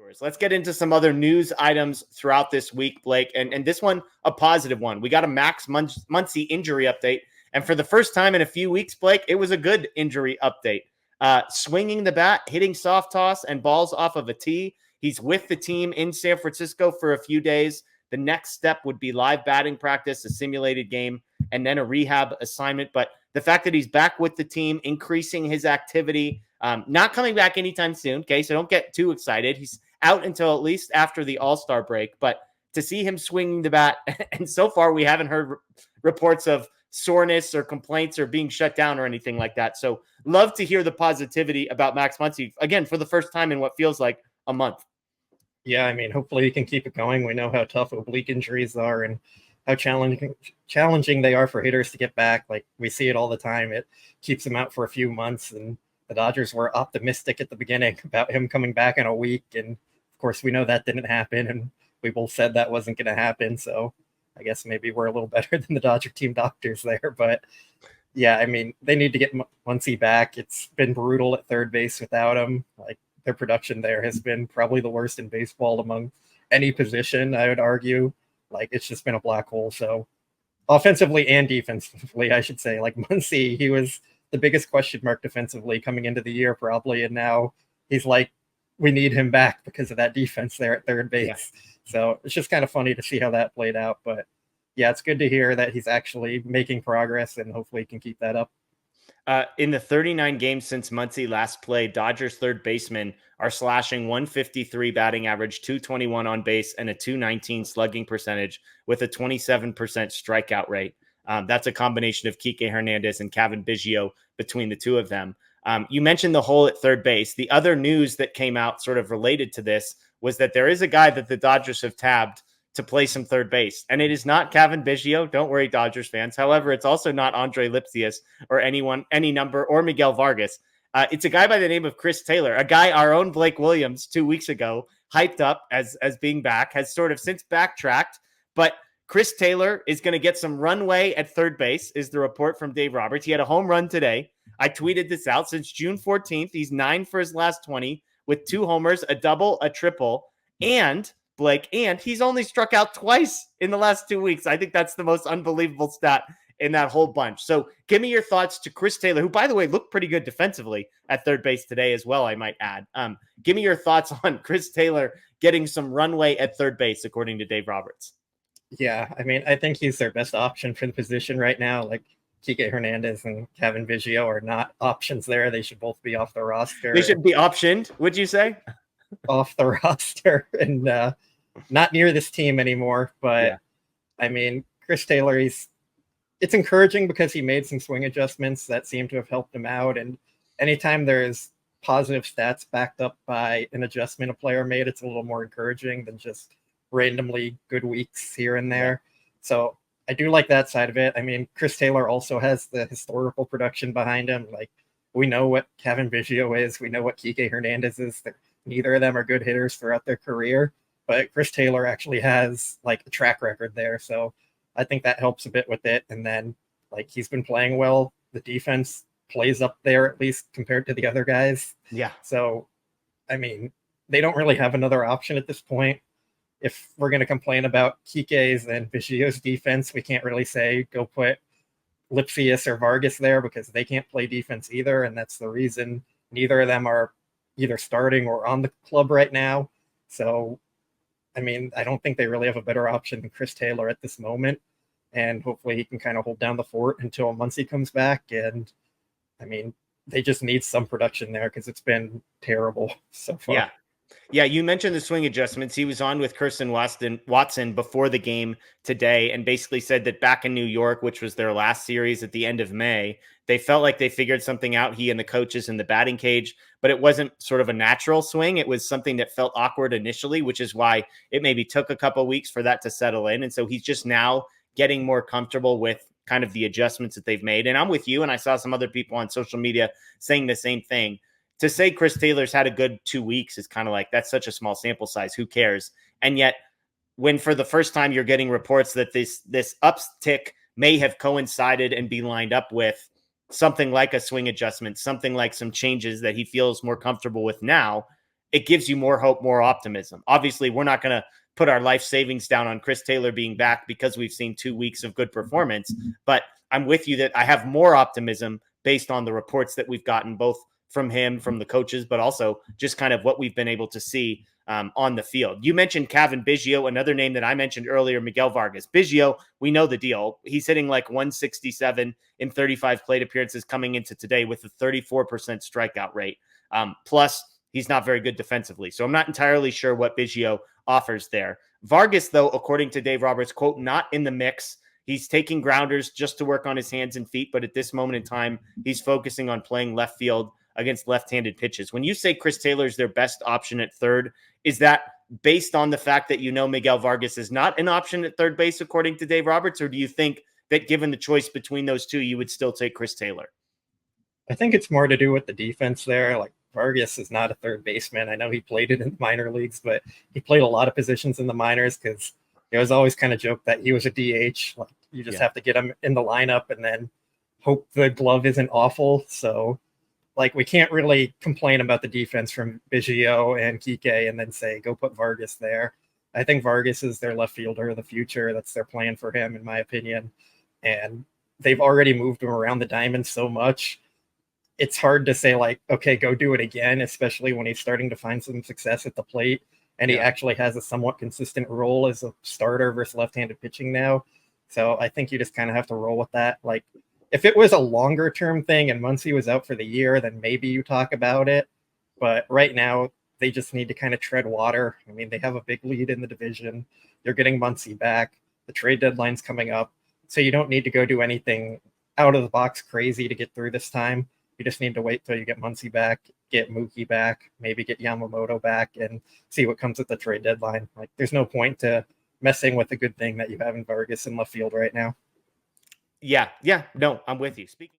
viewers. Let's get into some other news items throughout this week, Blake. And this one, a positive one. We got a Max Muncy injury update. And for the first time in a few weeks, Blake, it was a good injury update. Swinging the bat, hitting soft toss and balls off of a tee. He's with the team in San Francisco for a few days. The next step would be live batting practice, a simulated game, and then a rehab assignment. But the fact that he's back with the team, increasing his activity, not coming back anytime soon. Okay, so don't get too excited. He's out until at least after the All-Star break. But to see him swinging the bat, and so far we haven't heard reports of soreness or complaints or being shut down or anything like that. So love to hear the positivity about Max Muncy, again, for the first time in what feels like a month. Yeah, I mean, hopefully he can keep it going. We know how tough oblique injuries are and how challenging they are for hitters to get back. Like, we see it all the time. It keeps them out for a few months, and the Dodgers were optimistic at the beginning about him coming back in a week. And of course, we know that didn't happen, and we both said that wasn't going to happen. So I guess maybe we're a little better than the Dodger team doctors there. But yeah, I mean, they need to get Muncy back. It's been brutal at third base without him. Like, their production there has been probably the worst in baseball among any position, I would argue. Like, it's just been a black hole. So offensively and defensively, I should say, like Muncy, he was the biggest question mark defensively coming into the year probably. And now he's like, we need him back because of that defense there at third base. Yeah. So it's just kind of funny to see how that played out. But yeah, it's good to hear that he's actually making progress, and hopefully he can keep that up. In the 39 games since Muncy last played, Dodgers third basemen are slashing 153 batting average, 221 on base, and a 219 slugging percentage with a 27% strikeout rate. That's a combination of Kike Hernandez and Cavan Biggio between the two of them. You mentioned the hole at third base. The other news that came out sort of related to this was that there is a guy that the Dodgers have tabbed to play some third base. And it is not Cavan Biggio. Don't worry, Dodgers fans. However, it's also not Andre Lipsius or any number, or Miguel Vargas. It's a guy by the name of Chris Taylor, a guy our own Blake Williams 2 weeks ago hyped up as being back, has sort of since backtracked. But Chris Taylor is going to get some runway at third base, is the report from Dave Roberts. He had a home run today. I tweeted this out. Since June 14th, he's 9 for his last 20 with 2 homers, a double, a triple, and Blake, and he's only struck out twice in the last 2 weeks. I think that's the most unbelievable stat in that whole bunch. So give me your thoughts to Chris Taylor, who, by the way, looked pretty good defensively at third base today as well, I might add. Give me your thoughts on Chris Taylor getting some runway at third base, according to Dave Roberts. Yeah, I mean, I think he's their best option for the position right now. Like, Kike Hernandez and Cavan Biggio are not options there. They should both be off the roster. They should be optioned, would you say? Off the roster and not near this team anymore. But yeah. I mean, Chris Taylor, it's encouraging because he made some swing adjustments that seem to have helped him out. And anytime there's positive stats backed up by an adjustment a player made, it's a little more encouraging than just randomly good weeks here and there. So I do like that side of it. I mean, Chris Taylor also has the historical production behind him. Like, we know what Cavan Biggio is. We know what Kike Hernandez is. Neither of them are good hitters throughout their career, but Chris Taylor actually has like a track record there. So I think that helps a bit with it. And then, like, he's been playing well. The defense plays up there, at least compared to the other guys. Yeah. So, I mean, they don't really have another option at this point. If we're going to complain about Kike's and Biggio's defense, we can't really say go put Lipsius or Vargas there because they can't play defense either. And that's the reason neither of them are either starting or on the club right now. So, I mean, I don't think they really have a better option than Chris Taylor at this moment. And hopefully he can kind of hold down the fort until Muncy comes back. And, I mean, they just need some production there because it's been terrible so far. Yeah. Yeah, you mentioned the swing adjustments. He was on with Kirsten Watson before the game today and basically said that back in New York, which was their last series at the end of May, they felt like they figured something out, he and the coaches in the batting cage, but it wasn't sort of a natural swing. It was something that felt awkward initially, which is why it maybe took a couple of weeks for that to settle in. And so he's just now getting more comfortable with kind of the adjustments that they've made. And I'm with you, and I saw some other people on social media saying the same thing. To say Chris Taylor's had a good 2 weeks is kind of like, that's such a small sample size. Who cares? And yet, when for the first time you're getting reports that this uptick may have coincided and be lined up with something like a swing adjustment, something like some changes that he feels more comfortable with now, it gives you more hope, more optimism. Obviously, we're not going to put our life savings down on Chris Taylor being back because we've seen 2 weeks of good performance. But I'm with you that I have more optimism based on the reports that we've gotten, both from him, from the coaches, but also just kind of what we've been able to see on the field. You mentioned Kevin Biggio, another name that I mentioned earlier, Miguel Vargas. Biggio, we know the deal. He's hitting like 167 in 35 plate appearances coming into today with a 34% strikeout rate. Plus, he's not very good defensively. So I'm not entirely sure what Biggio offers there. Vargas, though, according to Dave Roberts, quote, not in the mix. He's taking grounders just to work on his hands and feet, but at this moment in time, he's focusing on playing left field against left-handed pitches. When you say Chris Taylor's their best option at third, is that based on the fact that Miguel Vargas is not an option at third base, according to Dave Roberts, or do you think that given the choice between those two, you would still take Chris Taylor? I think it's more to do with the defense there. Like, Vargas is not a third baseman. I know he played it in the minor leagues, but he played a lot of positions in the minors because it was always kind of joked that he was a DH. Like, you just have to get him in the lineup and then hope the glove isn't awful. So, like, we can't really complain about the defense from Biggio and Kike and then say, go put Vargas there. I think Vargas is their left fielder of the future. That's their plan for him, in my opinion. And they've already moved him around the diamond so much. It's hard to say, like, okay, go do it again, especially when he's starting to find some success at the plate. And he actually has a somewhat consistent role as a starter versus left-handed pitching now. So I think you just kind of have to roll with that. Like, if it was a longer term thing and Muncy was out for the year, then maybe you talk about it. But right now, they just need to kind of tread water. I mean, they have a big lead in the division. They're getting Muncy back. The trade deadline's coming up. So you don't need to go do anything out of the box crazy to get through this time. You just need to wait till you get Muncy back, get Mookie back, maybe get Yamamoto back, and see what comes at the trade deadline. Like, there's no point to messing with the good thing that you have in Vargas in left field right now. Yeah, no, I'm with you. Speaking